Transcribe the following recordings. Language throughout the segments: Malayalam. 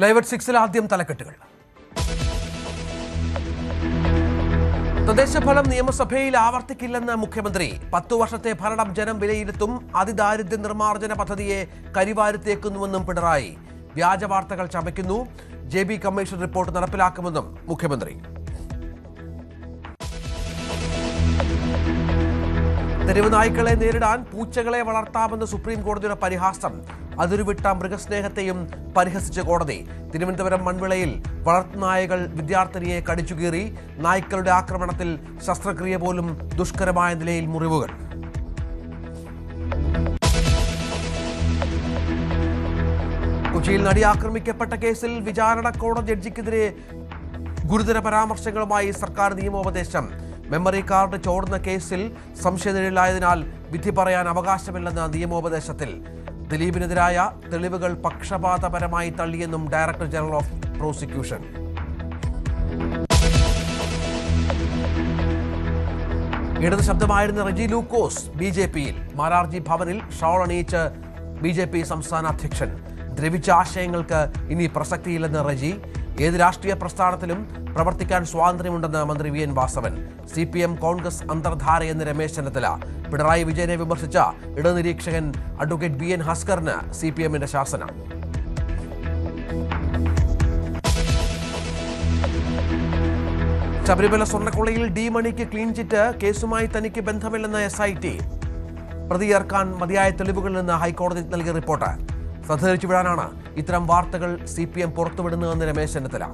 ലൈവ് അറ്റ് 6 ആദ്യം തലക്കെട്ടുകൾ. തദ്ദേശഫലം നിയമസഭയിൽ ആവർത്തിക്കില്ലെന്ന് മുഖ്യമന്ത്രി. 10 വർഷത്തെ ഭരണം ജനം വിലയിരുത്തും. അതിദാരിദ്ര്യ നിർമ്മാർജ്ജന പദ്ധതിയെ കരിവാരിത്തേക്കുന്നുവെന്നും പിണറായി. വ്യാജ വാർത്തകൾ ചമയ്ക്കുന്നു. JB കമ്മീഷൻ റിപ്പോർട്ട് നടപ്പിലാക്കുമെന്നും മുഖ്യമന്ത്രി. തെരുവ് നായ്ക്കളെ നേരിടാൻ പൂച്ചകളെ വളർത്താമെന്ന് സുപ്രീം കോടതിയുടെ പരിഹാസം. അതിരുവിട്ട മൃഗസ്നേഹത്തെയും പരിഹസിച്ച കോടതി. തിരുവനന്തപുരം മൺവിളയിൽ വളർത്തുനായകൾ വിദ്യാർത്ഥിനിയെ കടിച്ചുകീറി. നായ്ക്കളുടെ ആക്രമണത്തിൽ ശസ്ത്രക്രിയ പോലും ദുഷ്കരമായ നിലയിൽ മുറിവുകൾ. കൊച്ചിയിൽ നടി ആക്രമിക്കപ്പെട്ട കേസിൽ വിചാരണ കോടതി ജഡ്ജിക്കെതിരെ ഗുരുതര പരാമർശങ്ങളുമായി സർക്കാർ നിയമോപദേശം. മെമ്മറി കാർഡ് ചോർന്ന കേസിൽ സംശയനിഴലായതിനാൽ വിധി പറയാൻ അവകാശമില്ലെന്ന നിയമോപദേശത്തിൽ. ദിലീപിനെതിരായ തെളിവുകൾ പക്ഷപാതപരമായി തള്ളിയെന്നും ഡയറക്ടർ ജനറൽ ഓഫ് പ്രോസിക്യൂഷൻ. ഇടത് ശബ്ദമായിരുന്ന റെജി ലൂക്കോസ് BJPയിൽ. മാരാർജി ഭവനിൽ ഷോൾ അണിയിച്ച് BJP സംസ്ഥാന അധ്യക്ഷൻ. ദ്രവിച്ച ആശയങ്ങൾക്ക് ഇനി പ്രസക്തിയില്ലെന്ന് റെജി. ഏത് രാഷ്ട്രീയ പ്രസ്ഥാനത്തിലും പ്രവർത്തിക്കാൻ സ്വാതന്ത്ര്യമുണ്ടെന്ന് മന്ത്രി VN വാസവൻ. CPM കോൺഗ്രസ് അന്തർധാരയെന്ന് രമേശ് ചെന്നിത്തല. പിണറായി വിജയനെ വിമർശിച്ച ഇടനിരീക്ഷകൻ അഡ്വക്കേറ്റ് BN ഹസ്കറിന് CPMന്റെ ശാസന. ശബരിമല സ്വർണ്ണക്കൊള്ളയിൽ ഡി മണിക്ക് ക്ലീൻ ചിറ്റ്. കേസുമായി തനിക്ക് ബന്ധമില്ലെന്ന SIT. പ്രതി ചേർക്കാൻ മതിയായ തെളിവുകളിൽ നിന്ന് ഹൈക്കോടതി നൽകിയ റിപ്പോർട്ട്. ശ്രദ്ധ തിരിച്ചുവിടാനാണ് ഇത്തരം വാർത്തകൾ CPM പുറത്തുവിടുന്നതെന്ന് രമേശ് ചെന്നിത്തല.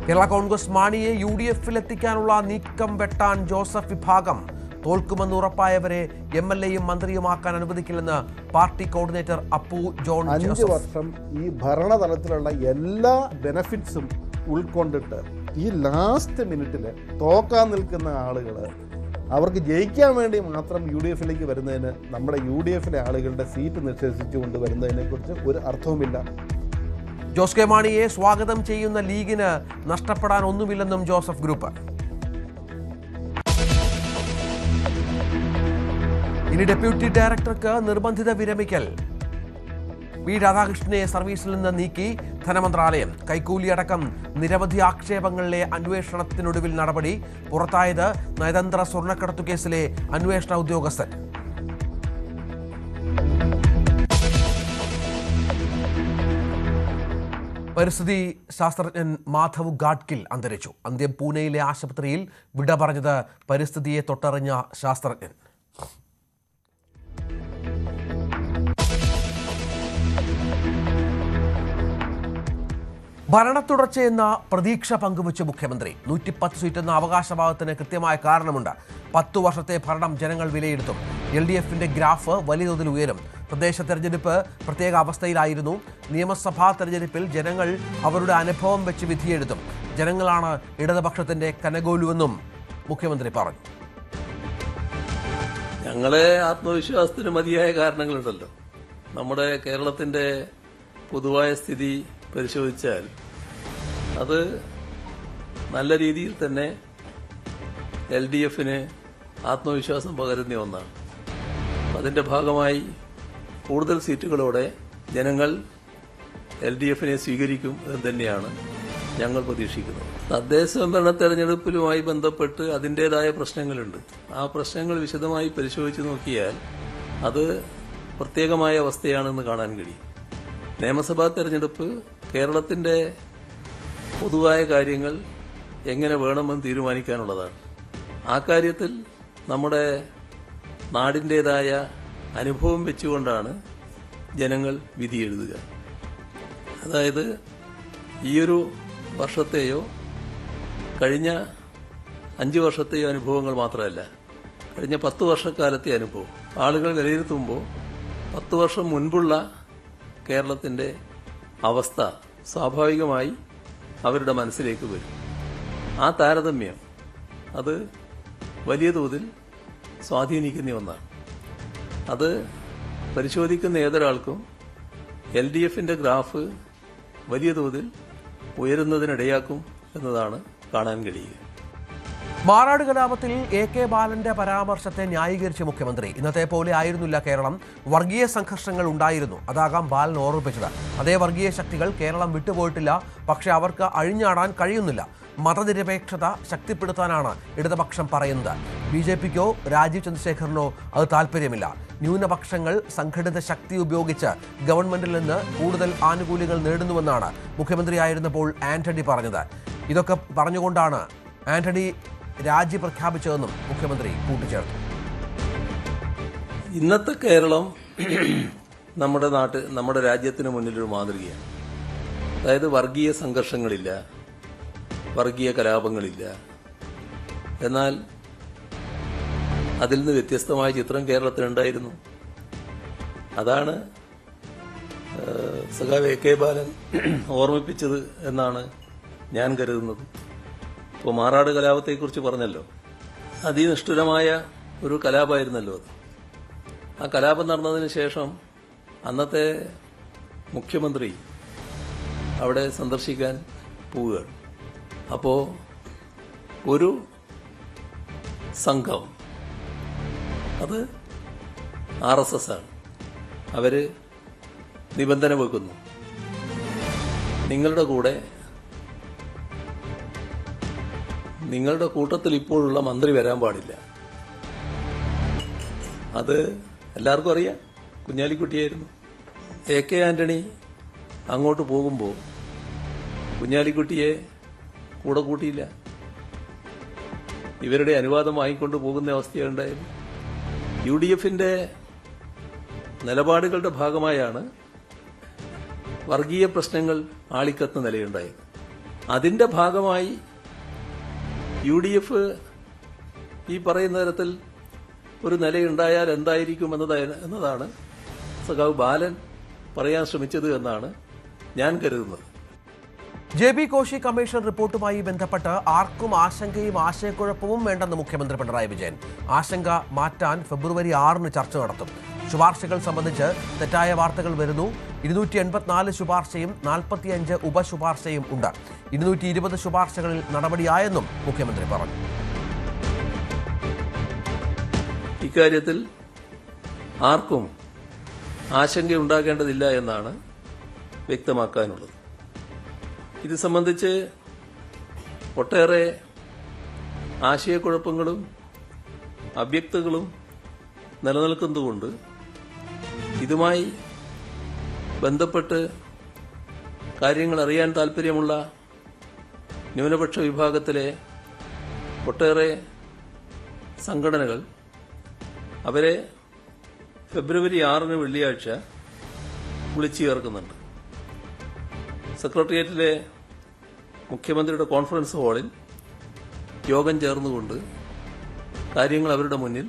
കേരള കോൺഗ്രസ് മാണിയെ UDFൽ എത്തിക്കാനുള്ള നീക്കം വെട്ടാൻ ജോസഫ് വിഭാഗം. തോൽക്കുമെന്ന് ഉറപ്പായവരെ MLAയും മന്ത്രിയുമാക്കാൻ അനുവദിക്കില്ലെന്ന് പാർട്ടി കോർഡിനേറ്റർ അപ്പു ജോൺ. 5 വർഷം ഈ ഭരണതലത്തിലുള്ള എല്ലാ ബെനഫിറ്റ്സും ഉൾക്കൊണ്ടിട്ട് ഈ ലാസ്റ്റ് മിനിറ്റിൽ തോക്കാൻ നിൽക്കുന്ന ആളുകൾ അവർക്ക് ജയിക്കാൻ വേണ്ടി മാത്രം UDFിലേക്ക് വരുന്നതിന്, നമ്മുടെ UDFിലെ ആളുകളുടെ സീറ്റ് നിഷേധിച്ചുകൊണ്ട് വരുന്നതിനെ കുറിച്ച് ഒരു അർത്ഥവുമില്ല. ജോസ് കെ മാണിയെ സ്വാഗതം ചെയ്യുന്ന ലീഗിന് നഷ്ടപ്പെടാൻ ഒന്നുമില്ലെന്നും ജോസഫ് ഗ്രൂപ്പ്. ഇനി ഡെപ്യൂട്ടി ഡയറക്ടർക്ക് നിർബന്ധിത വിരമിക്കൽ. V രാധാകൃഷ്ണനെ സർവീസിൽ നിന്ന് നീക്കി ധനമന്ത്രാലയം. കൈക്കൂലിയടക്കം നിരവധി ആക്ഷേപങ്ങളിലെ അന്വേഷണത്തിനൊടുവിൽ നടപടി. പുറത്തായത് നയതന്ത്ര സ്വർണ്ണക്കടത്തു കേസിലെ അന്വേഷണ ഉദ്യോഗസ്ഥൻ. പരിസ്ഥിതി ശാസ്ത്രജ്ഞൻ മാധവ് ഗാഡ്കിൽ അന്തരിച്ചു. അന്ത്യം പൂനെയിലെ ആശുപത്രിയിൽ. വിട പറഞ്ഞത് പരിസ്ഥിതിയെ തൊട്ടറിഞ്ഞ ശാസ്ത്രജ്ഞൻ. ഭരണത്തുടർച്ചയെന്ന പ്രതീക്ഷ പങ്കുവച്ച് മുഖ്യമന്ത്രി. 110 സീറ്റെന്ന അവകാശവാദത്തിന് കൃത്യമായ കാരണമുണ്ട്. 10 വർഷത്തെ ഭരണം ജനങ്ങൾ വിലയിരുത്തും. LDFന്റെ ഗ്രാഫ് വലിയ തോതിൽ ഉയരും. തദ്ദേശ തെരഞ്ഞെടുപ്പ് പ്രത്യേക അവസ്ഥയിലായിരുന്നു. നിയമസഭാ തെരഞ്ഞെടുപ്പിൽ ജനങ്ങൾ അവരുടെ അനുഭവം വെച്ച് വിധിയെഴുതും. ജനങ്ങളാണ് ഇടതുപക്ഷത്തിന്റെ കനകോലുവെന്നും മുഖ്യമന്ത്രി പറഞ്ഞു. ഞങ്ങളെ ആത്മവിശ്വാസത്തിന് മതിയായ കാരണങ്ങളുണ്ടല്ലോ. നമ്മുടെ കേരളത്തിന്റെ പൊതുവായ സ്ഥിതി പരിശോധിച്ചാൽ അത് നല്ല രീതിയിൽ തന്നെ LDFന് ആത്മവിശ്വാസം പകരുന്ന ഒന്നാണ്. അതിന്റെ ഭാഗമായി കൂടുതൽ സീറ്റുകളോടെ ജനങ്ങൾ LDFനെ സ്വീകരിക്കും എന്ന് തന്നെയാണ് ഞങ്ങൾ പ്രതീക്ഷിക്കുന്നത്. തദ്ദേശ സ്വയംഭരണ തെരഞ്ഞെടുപ്പിലുമായി ബന്ധപ്പെട്ട് അതിൻ്റെതായ പ്രശ്നങ്ങളുണ്ട്. ആ പ്രശ്നങ്ങൾ വിശദമായി പരിശോധിച്ച് നോക്കിയാൽ അത് പ്രത്യേകമായ അവസ്ഥയാണെന്ന് കാണാൻ കഴിയും. നിയമസഭാ തെരഞ്ഞെടുപ്പ് കേരളത്തിന്റെ പൊതുവായ കാര്യങ്ങൾ എങ്ങനെ വേണമെന്ന് തീരുമാനിക്കാനുള്ളതാണ്. ആ കാര്യത്തിൽ നമ്മുടെ നാടിൻ്റെതായ അനുഭവം വെച്ചുകൊണ്ടാണ് ജനങ്ങൾ വിധി എഴുതുക. അതായത് ഈയൊരു വർഷത്തെയോ കഴിഞ്ഞ 5 വർഷത്തെയോ അനുഭവങ്ങൾ മാത്രമല്ല, കഴിഞ്ഞ 10 വർഷക്കാലത്തെ അനുഭവം ആളുകൾ വിലയിരുത്തുമ്പോൾ 10 വർഷം മുൻപുള്ള കേരളത്തിന്റെ അവസ്ഥ സ്വാഭാവികമായി അവരുടെ മനസ്സിലേക്ക് വരും. ആ താരതമ്യം അത് വലിയ തോതിൽ സ്വാധീനിക്കുന്ന ഒന്നാണ്. അത് പരിശോധിക്കുന്ന ഏതൊരാൾക്കും LDFന്റെ ഗ്രാഫ് വലിയ തോതിൽ ഉയരുന്നതിനിടയാക്കും എന്നതാണ് കാണാൻ കഴിയുക. മാറാട് കലാപത്തിൽ AK ബാലന്റെ പരാമർശത്തെ ന്യായീകരിച്ച മുഖ്യമന്ത്രി ഇന്നത്തെ പോലെ ആയിരുന്നില്ല കേരളം, വർഗീയ സംഘർഷങ്ങൾ ഉണ്ടായിരുന്നു, അതാകാം ബാലൻ ഓർമ്മിപ്പിച്ചത്. അതേ വർഗീയ ശക്തികൾ കേരളം വിട്ടുപോയിട്ടില്ല, പക്ഷേ അവർക്ക് അഴിഞ്ഞാടാൻ കഴിയുന്നില്ല. മതനിരപേക്ഷത ശക്തിപ്പെടുത്താനാണ് ഇടതുപക്ഷം പറയുന്നത്. BJPക്കോ രാജീവ് ചന്ദ്രശേഖറിനോ അത് താല്പര്യമില്ല. ന്യൂനപക്ഷങ്ങൾ സംഘടിത ശക്തി ഉപയോഗിച്ച് ഗവൺമെന്റിൽ നിന്ന് കൂടുതൽ ആനുകൂല്യങ്ങൾ നേടുന്നുവെന്നാണ് മുഖ്യമന്ത്രിയായിരുന്നപ്പോൾ ആന്റണി പറഞ്ഞത്. ഇതൊക്കെ പറഞ്ഞുകൊണ്ടാണ് ആന്റണി രാജി പ്രഖ്യാപിച്ചതെന്നും മുഖ്യമന്ത്രി കൂട്ടിച്ചേർത്തു. ഇന്നത്തെ കേരളം നമ്മുടെ രാജ്യത്തിന് മുന്നിലൊരു മാതൃകയാണ്. അതായത് വർഗീയ സംഘർഷങ്ങളില്ല, വർഗീയ കലാപങ്ങളില്ല. എന്നാൽ അതിൽ നിന്ന് വ്യത്യസ്തമായ ചിത്രം കേരളത്തിലുണ്ടായിരുന്നു. അതാണ് സഖാവ് AK ബാലൻ ഓർമ്മിപ്പിച്ചത് എന്നാണ് ഞാൻ കരുതുന്നത്. ഇപ്പോൾ മാറാട് കലാപത്തെക്കുറിച്ച് പറഞ്ഞല്ലോ, അതിനിഷ്ഠുരമായ ഒരു കലാപമായിരുന്നല്ലോ അത്. ആ കലാപം നടന്നതിന് ശേഷം അന്നത്തെ മുഖ്യമന്ത്രി അവിടെ സന്ദർശിക്കാൻ പോവുകയാണ്. അപ്പോൾ ഒരു സംഘം, അത് RSS ആണ്, അവര് നിബന്ധന വെക്കുന്നു, നിങ്ങളുടെ കൂട്ടത്തിൽ ഇപ്പോഴുള്ള മന്ത്രി വരാൻ പാടില്ല. അത് എല്ലാവർക്കും അറിയാം, കുഞ്ഞാലിക്കുട്ടിയായിരുന്നു. AK ആന്റണി അങ്ങോട്ട് പോകുമ്പോൾ കുഞ്ഞാലിക്കുട്ടിയെ കൂടെ കൂട്ടിയില്ല. ഇവരുടെ അനുവാദം വാങ്ങിക്കൊണ്ട് പോകുന്ന അവസ്ഥയുണ്ടായിരുന്നു. UDFന്റെ നിലപാടുകളുടെ ഭാഗമായാണ് വർഗീയ പ്രശ്നങ്ങൾ ആളിക്കത്തുന്ന നിലയുണ്ടായത്. അതിന്റെ ഭാഗമായി UDF ഈ പറയുന്ന തരത്തിൽ ഒരു നിലയുണ്ടായാൽ എന്തായിരിക്കും എന്നതാണ് സഖാവ് ബാലൻ പറയാൻ ശ്രമിച്ചത് എന്നാണ് ഞാൻ കരുതുന്നത്. JB കോശി കമ്മീഷൻ റിപ്പോർട്ടുമായി ബന്ധപ്പെട്ട് ആർക്കും ആശങ്കയും ആശയക്കുഴപ്പവും വേണ്ടെന്ന് മുഖ്യമന്ത്രി പിണറായി വിജയൻ. ആശങ്ക മാറ്റാൻ ഫെബ്രുവരി 6 ചർച്ച നടത്തും. ശുപാർശകൾ സംബന്ധിച്ച് തെറ്റായ വാർത്തകൾ വരുന്നു. 284 ശുപാർശയും 45 ഉപശുപാർശയും ഉണ്ട്. 220 ശുപാർശകളിൽ നടപടിയായെന്നും മുഖ്യമന്ത്രി പറഞ്ഞു. ഇക്കാര്യത്തിൽ ആർക്കും ആശങ്കയുണ്ടാകേണ്ടതില്ല എന്നാണ് വ്യക്തമാക്കാനുള്ളത്. ഇത് സംബന്ധിച്ച് ഒട്ടേറെ ആശയക്കുഴപ്പങ്ങളും അവ്യക്തതകളും നിലനിൽക്കുന്നതുകൊണ്ട് ഇതുമായി ബന്ധപ്പെട്ട് കാര്യങ്ങൾ അറിയാൻ താൽപ്പര്യമുള്ള ന്യൂനപക്ഷ വിഭാഗത്തിലെ ഒട്ടേറെ സംഘടനകൾ അവരെ ഫെബ്രുവരി 6 വെള്ളിയാഴ്ച വിളിച്ചു ചേർക്കുന്നുണ്ട്. സെക്രട്ടേറിയറ്റിലെ മുഖ്യമന്ത്രിയുടെ കോൺഫറൻസ് ഹാളിൽ യോഗം ചേർന്നുകൊണ്ട് കാര്യങ്ങൾ അവരുടെ മുന്നിൽ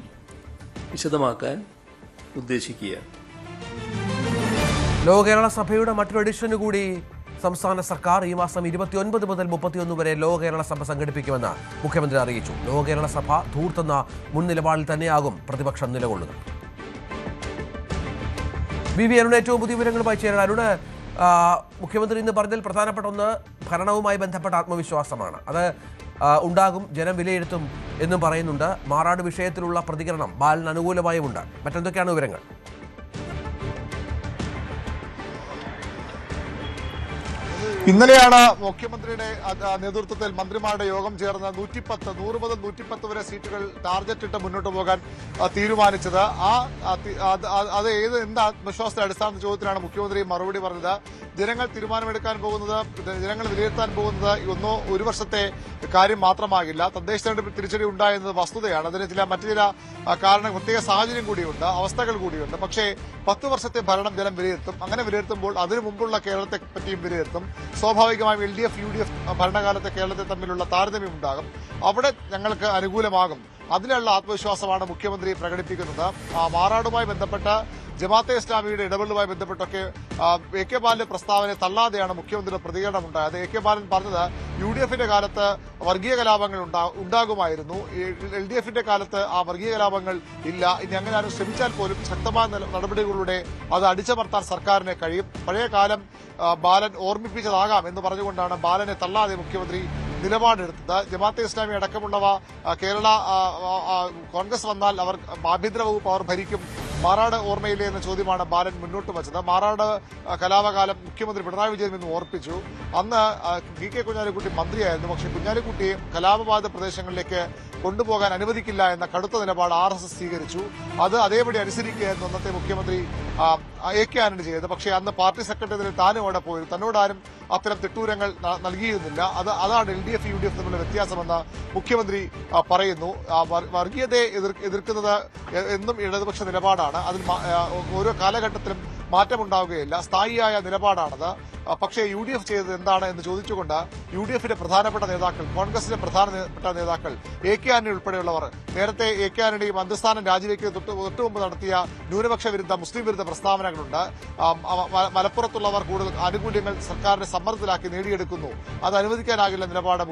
വിശദമാക്കാൻ ഉദ്ദേശിക്കുകയാണ്. ലോ കേരള സഭയുടെ മറ്റൊരു എഡിഷന് കൂടി സംസ്ഥാന സർക്കാർ ഈ മാസം 29 മുതൽ 31 വരെ ലോ കേരള സഭ സംഘടിപ്പിക്കുമെന്ന് മുഖ്യമന്ത്രി അറിയിച്ചു. ലോ കേരള സഭ ധൂർത്തെന്ന മുൻ നിലപാടിൽ തന്നെയാകും പ്രതിപക്ഷം നിലകൊള്ളുക. VV അരുൺ ഏറ്റവും പുതിയ വിവരങ്ങളുമായി ചേരാൻ. അരുണ്, മുഖ്യമന്ത്രി ഇന്ന് പറഞ്ഞതിൽ പ്രധാനപ്പെട്ട ഒന്ന് ഭരണവുമായി ബന്ധപ്പെട്ട ആത്മവിശ്വാസമാണ്. അത് ഉണ്ടാകും, ജനം വിലയിരുത്തും എന്നും പറയുന്നുണ്ട്. മാറാട് വിഷയത്തിലുള്ള പ്രതികരണം ബാലന് അനുകൂലമായുമുണ്ട്. മറ്റെന്തൊക്കെയാണ് വിവരങ്ങൾ? ഇന്നലെയാണ് മുഖ്യമന്ത്രിയുടെ നേതൃത്വത്തിൽ മന്ത്രിമാരുടെ യോഗം ചേർന്ന് 100 മുതൽ 110 വരെ സീറ്റുകൾ ടാർഗറ്റ് ഇട്ട് മുന്നോട്ട് പോകാൻ തീരുമാനിച്ചത്. അത് എന്ത് ആത്മവിശ്വാസത്തിന്റെ അടിസ്ഥാന ചോദ്യത്തിലാണ് മുഖ്യമന്ത്രി മറുപടി പറഞ്ഞത്. ജനങ്ങൾ തീരുമാനമെടുക്കാൻ പോകുന്നത്, ജനങ്ങൾ വിലയിരുത്താൻ പോകുന്നത് ഒരു വർഷത്തെ കാര്യം മാത്രമാകില്ല. തദ്ദേശ തെരഞ്ഞെടുപ്പിൽ തിരിച്ചടി ഉണ്ടായെന്നത് വസ്തുതയാണ്. അതിന് മറ്റു ചില പ്രത്യേക സാഹചര്യം കൂടിയുണ്ട്, അവസ്ഥകൾ കൂടിയുണ്ട്. പക്ഷേ 10 വർഷത്തെ ഭരണം ജനം വിലയിരുത്തും. അങ്ങനെ വിലയിരുത്തുമ്പോൾ അതിനു മുമ്പുള്ള കേരളത്തെ പറ്റിയും വിലയിരുത്തും. സ്വാഭാവികമായും LDF UDF ഭരണകാലത്തെ കേരളത്തെ തമ്മിലുള്ള താരതമ്യം ഉണ്ടാകും. അവിടെ ഞങ്ങൾക്ക് അനുകൂലമാകും. അതിനുള്ള ആത്മവിശ്വാസമാണ് മുഖ്യമന്ത്രി പ്രകടിപ്പിക്കുന്നത്. മാറാടുമായി ബന്ധപ്പെട്ട് ജമാഅത്തെ ഇസ്ലാമിയുടെ ഇടപെടലുമായി ബന്ധപ്പെട്ടൊക്കെ AK ബാലന്റെ പ്രസ്താവനയെ തള്ളാതെയാണ് മുഖ്യമന്ത്രിയുടെ പ്രതികരണം ഉണ്ടായത്. AK ബാലൻ പറഞ്ഞത് UDFന്റെ കാലത്ത് വർഗീയ കലാപങ്ങൾ ഉണ്ടാകുമായിരുന്നു, LDFന്റെ കാലത്ത് ആ വർഗീയ കലാപങ്ങൾ ഇല്ല. ഇനി അങ്ങനെ ആരും ശ്രമിച്ചാൽ പോലും ശക്തമായ നടപടികളിലൂടെ അത് അടിച്ചമർത്താൻ സർക്കാരിന് കഴിയും. പഴയ കാലം ബാലൻ ഓർമ്മിപ്പിച്ചതാകാം എന്ന് പറഞ്ഞുകൊണ്ടാണ് ബാലനെ തള്ളാതെ മുഖ്യമന്ത്രി നിലപാടെടുത്തത്. ജമാഅത്തെ ഇസ്ലാമി അടക്കമുള്ളവ കേരള കോൺഗ്രസ് വന്നാൽ അവർ ആഭ്യന്തര വകുപ്പ് അവർ ഭരിക്കും, മാറാട് ഓർമ്മയില്ലേ എന്ന ചോദ്യമാണ് ബാലൻ മുന്നോട്ട് വച്ചത്. മാറാട് കലാപകാലം മുഖ്യമന്ത്രി പിണറായി വിജയൻ എന്ന് ഓർപ്പിച്ചു. അന്ന് VK കുഞ്ഞാലിക്കുട്ടി മന്ത്രിയായിരുന്നു. പക്ഷേ കുഞ്ഞാലിക്കുട്ടിയെ കലാപബാധിത പ്രദേശങ്ങളിലേക്ക് കൊണ്ടുപോകാൻ അനുവദിക്കില്ല എന്ന കടുത്ത നിലപാട് RSS സ്വീകരിച്ചു. അത് അതേപടി അനുസരിക്കുകയായിരുന്നു അന്നത്തെ മുഖ്യമന്ത്രി AK ആന്റണി ചെയ്തത്. പക്ഷേ അന്ന് പാർട്ടി സെക്രട്ടറി താനും അവിടെ പോയി, തന്നോടാരും അത്തരം തിട്ടൂരങ്ങൾ നൽകിയിരുന്നില്ല. അതാണ് LDF UDF തമ്മിലുള്ള വ്യത്യാസമെന്ന് മുഖ്യമന്ത്രി പറയുന്നു. വർഗീയതയെ എതിർക്കുന്നത് എന്നും ഇടതുപക്ഷ നിലപാടാണ്. അതിൽ ഓരോ കാലഘട്ടത്തിലും മാറ്റമുണ്ടാവുകയില്ല, സ്ഥായിയായ നിലപാടാണത്. പക്ഷേ UDF ചെയ്തത് എന്താണ് എന്ന് ചോദിച്ചുകൊണ്ട് UDFന്റെ പ്രധാനപ്പെട്ട നേതാക്കൾ, കോൺഗ്രസിന്റെ പ്രധാനപ്പെട്ട നേതാക്കൾ AK ആന്റണി ഉൾപ്പെടെയുള്ളവർ നേരത്തെ AK ആന്റണി മന്ത്രിസ്ഥാനം രാജിവെക്കുന്ന തൊട്ടുമുമ്പ് നടത്തിയ ന്യൂനപക്ഷ വിരുദ്ധ മുസ്ലിം വിരുദ്ധ പ്രസ്താവനകളുണ്ട്. മലപ്പുറത്തുള്ളവർ കൂടുതൽ ആനുകൂല്യങ്ങൾ സർക്കാരിനെ സമ്മർദ്ദത്തിലാക്കി നേടിയെടുക്കുന്നു, അത് അനുവദിക്കാനാകില്ല നിലപാട്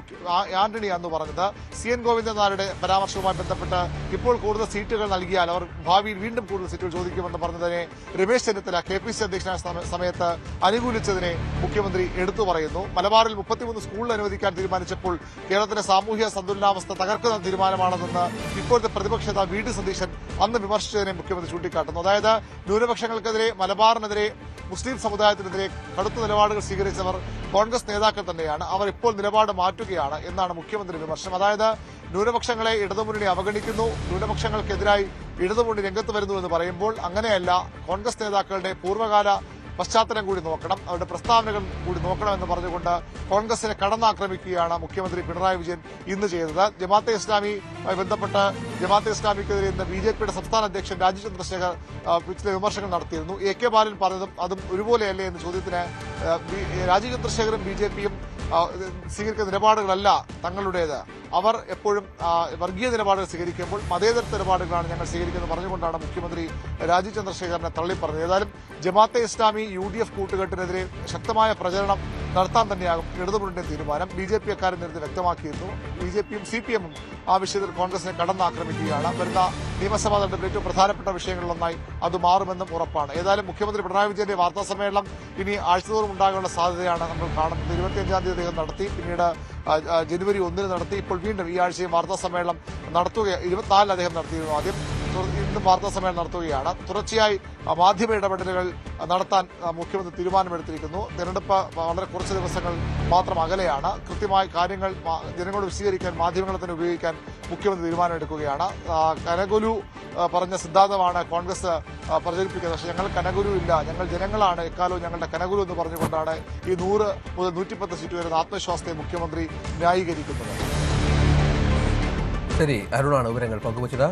ആന്റണി എന്ന് പറഞ്ഞത്. CN ഗോവിന്ദൻ നായരുടെ പരാമർശവുമായി ബന്ധപ്പെട്ട് ഇപ്പോൾ കൂടുതൽ സീറ്റുകൾ നൽകിയാൽ അവർ ഭാവിയിൽ വീണ്ടും കൂടുതൽ സീറ്റുകൾ ചോദിക്കുമെന്ന് പറഞ്ഞതിനെ രമേശ് ചെന്നിത്തല KPCC അധ്യക്ഷനായ സമയത്ത് അനുകൂലിച്ചതിനെ മുഖ്യമന്ത്രി എടുത്തു പറയുന്നു. മലബാറിൽ 33 സ്കൂളിൽ അനുവദിക്കാൻ തീരുമാനിച്ചപ്പോൾ കേരളത്തിന്റെ സാമൂഹ്യ സന്തുലനാവസ്ഥ തകർക്കുന്ന തീരുമാനമാണെന്ന് ഇപ്പോഴത്തെ പ്രതിപക്ഷ നേതാവ് VD സതീശൻ അന്ന് വിമർശിച്ചതിനെ മുഖ്യമന്ത്രി ചൂണ്ടിക്കാട്ടുന്നു. അതായത് ന്യൂനപക്ഷങ്ങൾക്കെതിരെ, മലബാറിനെതിരെ, മുസ്ലിം സമുദായത്തിനെതിരെ കടുത്ത നിലപാടുകൾ സ്വീകരിച്ചവർ കോൺഗ്രസ് നേതാക്കൾ തന്നെയാണ്. അവർ ഇപ്പോൾ നിലപാട് മാറ്റുകയാണ് എന്നാണ് മുഖ്യമന്ത്രി വിമർശനം. അതായത് ന്യൂനപക്ഷങ്ങളെ ഇടതുമുന്നണി അവഗണിക്കുന്നു, ന്യൂനപക്ഷങ്ങൾക്കെതിരായി ഇടതുമുന്നണി രംഗത്ത് വരുന്നു എന്ന് പറയുമ്പോൾ അങ്ങനെയല്ല, കോൺഗ്രസ് നേതാക്കളുടെ പൂർവ്വകാല പശ്ചാത്തലം കൂടി നോക്കണം, അവരുടെ പ്രസ്താവനകൾ കൂടി നോക്കണമെന്ന് പറഞ്ഞുകൊണ്ട് കോൺഗ്രസിനെ കടന്നാക്രമിക്കുകയാണ് മുഖ്യമന്ത്രി പിണറായി വിജയൻ ഇന്ന് ചെയ്തത്. ജമാഅത്തെ ഇസ്ലാമിയുമായി ബന്ധപ്പെട്ട് ജമാഅത്തെ ഇസ്ലാമിക്കെതിരെ ഇന്ന് BJPയുടെ സംസ്ഥാന അധ്യക്ഷൻ രാജീവ് ചന്ദ്രശേഖർ ചില വിമർശനങ്ങൾ നടത്തിയിരുന്നു. AK ബാലൻ പറഞ്ഞതും അതും ഒരുപോലെയല്ലേ എന്ന ചോദ്യത്തിന് രാജീവ് ചന്ദ്രശേഖറും BJPയും സ്വീകരിക്കുന്ന നിലപാടുകളല്ല തങ്ങളുടേത്, അവർ എപ്പോഴും വർഗീയ നിലപാടുകൾ സ്വീകരിക്കുമ്പോൾ മതേതര നിലപാടുകളാണ് ഞങ്ങൾ സ്വീകരിക്കുന്നത് പറഞ്ഞുകൊണ്ടാണ് മുഖ്യമന്ത്രി രാജീവ് ചന്ദ്രശേഖരനെ തള്ളിപ്പറഞ്ഞത്. ഏതായാലും ജമാഅത്തെ ഇസ്ലാമി UDF കൂട്ടുകെട്ടിനെതിരെ ശക്തമായ പ്രചരണം നടത്താൻ തന്നെയാകും ഇടതുമുന്നണിയുടെ തീരുമാനം. BJP അക്കാര്യം നേരത്തെ വ്യക്തമാക്കിയിരുന്നു. BJPയും CPMഉം ആ വിഷയത്തിൽ കോൺഗ്രസിനെ കടന്നാക്രമിക്കുകയാണ്. വരുന്ന നിയമസഭാ തെരഞ്ഞെടുപ്പിൽ ഏറ്റവും പ്രധാനപ്പെട്ട വിഷയങ്ങളിലൊന്നായി അത് മാറുമെന്നും ഉറപ്പാണ്. ഏതായാലും മുഖ്യമന്ത്രി പിണറായി വിജയന്റെ വാർത്താ സമ്മേളനം ഇനി ആഴ്ചതോറും ഉണ്ടാകാനുള്ള സാധ്യതയാണ് നമ്മൾ കാണുന്നത്. 25-ാം തീയതി അദ്ദേഹം നടത്തി, പിന്നീട് ജനുവരി 1 നടത്തി, ഇപ്പോൾ വീണ്ടും ഈ ആഴ്ചയും വാർത്താ സമ്മേളനം നടത്തുക. 24 അദ്ദേഹം നടത്തിയിരുന്നു. ആദ്യം ഇന്നും വാർത്താ സമ്മേളനം നടത്തുകയാണ്. തുടർച്ചയായി മാധ്യമ ഇടപെടലുകൾ നടത്താൻ മുഖ്യമന്ത്രി തീരുമാനമെടുത്തിരിക്കുന്നു. തെരഞ്ഞെടുപ്പ് വളരെ കുറച്ച് ദിവസങ്ങൾ മാത്രം അകലെയാണ്. കൃത്യമായി കാര്യങ്ങൾ ജനങ്ങളോട് വിശദീകരിക്കാൻ മാധ്യമങ്ങളെ തന്നെ ഉപയോഗിക്കാൻ മുഖ്യമന്ത്രി തീരുമാനമെടുക്കുകയാണ്. കനഗുരു പറഞ്ഞ സിദ്ധാന്തമാണ് കോൺഗ്രസ് പ്രചരിപ്പിക്കുന്നത്. പക്ഷേ ഞങ്ങൾ കനഗുരു ഇല്ല, ഞങ്ങൾ ജനങ്ങളാണ് എക്കാലവും ഞങ്ങളുടെ കനഗുരു എന്ന് പറഞ്ഞുകൊണ്ടാണ് ഈ 100 മുതൽ 110 സീറ്റ് വരുന്ന ആത്മവിശ്വാസത്തെ മുഖ്യമന്ത്രി ന്യായീകരിക്കുന്നത്. ശരി, അരുണാണ് വിവരങ്ങൾ പങ്കുവച്ചത്.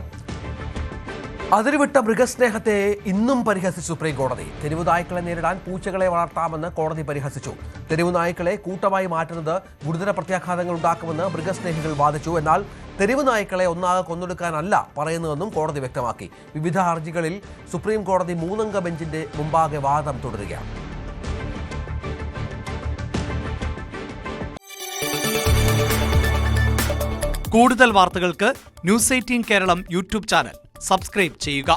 അതിരുവിട്ട മൃഗസ്നേഹത്തെ ഇന്നും പരിഹസിച്ചു സുപ്രീം കോടതി. തെരുവുനായ്ക്കളെ നേരിടാൻ പൂച്ചകളെ വളർത്താമെന്ന് കോടതി പരിഹസിച്ചു. തെരുവുനായ്ക്കളെ കൂട്ടമായി മാറ്റുന്നത് ഗുരുതര പ്രത്യാഘാതങ്ങൾ ഉണ്ടാക്കുമെന്ന് മൃഗസ്നേഹികൾ വാദിച്ചു. എന്നാൽ തെരുവുനായ്ക്കളെ ഒന്നാകെ കൊന്നൊടുക്കാനല്ല പറയുന്നതെന്നും കോടതി വ്യക്തമാക്കി. വിവിധ ഹർജികളിൽ സുപ്രീം കോടതി 3-അംഗ ബെഞ്ചിന്റെ മുമ്പാകെ വാദം തുടരുകയാണ്. കൂടുതൽ വാർത്തകൾക്ക് News 18 Kerala YouTube channel subscribe ചെയ്യുക.